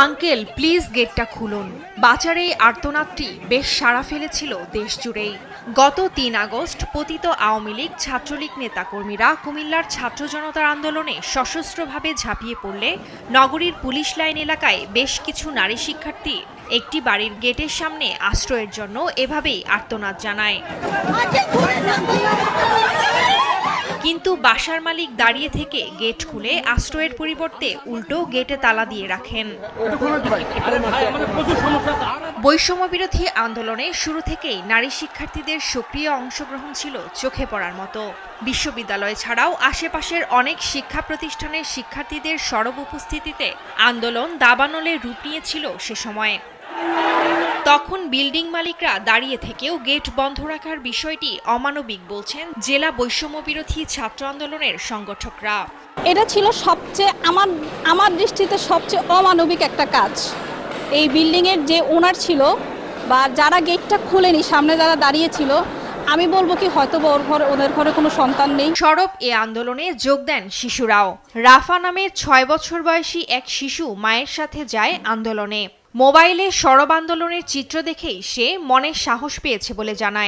Uncle please গেটটা খুলুন। বাঁচার এই আর্তনাদটি বেশ সাড়া ফেলেছিল দেশ জুড়েই। গত ৩ আগস্ট পতিত আওয়ামী লীগ ছাত্রলীগ নেতাকর্মীরা কুমিল্লার ছাত্র জনতার আন্দোলনে সশস্ত্রভাবে ঝাঁপিয়ে পড়লে নগরীর পুলিশ লাইন এলাকায় বেশ কিছু নারী শিক্ষার্থী একটি বাড়ির গেটের সামনে আশ্রয়ের জন্য এভাবেই আর্তনাদ জানায়। কিন্তু বাসার মালিক দাঁড়িয়ে থেকে গেট খুলে আশ্রয়ের পরিবর্তে উল্টো গেটে তালা দিয়ে রাখেন। বৈষম্যবিরোধী আন্দোলনে শুরু থেকেই নারী শিক্ষার্থীদের সক্রিয় অংশগ্রহণ ছিল চোখে পড়ার মতো। বিশ্ববিদ্যালয় ছাড়াও আশেপাশের অনেক শিক্ষা প্রতিষ্ঠানের শিক্ষার্থীদের সরব উপস্থিতিতে আন্দোলন দাবানলে রূপ নিয়েছিল সে সময়ে। তখন বিল্ডিং মালিকরা দাঁড়িয়ে থেকেও গেট বন্ধ রাখার বিষয়টি অমানবিক বলছেন জেলা বৈষম্যবিরোধী ছাত্র আন্দোলনের সংগঠকরা। এটা ছিল সবচেয়ে আমার দৃষ্টিতে সবচেয়ে অমানবিক একটা কাজ। এই বিল্ডিংয়ের যে ওনার ছিল বা যারা গেটটা খুলেনি, সামনে যারা দাঁড়িয়ে ছিল, আমি বলবো কি হয়তো ওদের ঘরে কোনো সন্তান নেই। সরব এ আন্দোলনে যোগ দেন শিশুরাও। রাফা নামের ৬ বছর বয়সী এক শিশু মায়ের সাথে যায় আন্দোলনে। মোবাইলে সরব আন্দোলনের চিত্র দেখেই সে মনে সাহস পেয়েছে বলে জানায়।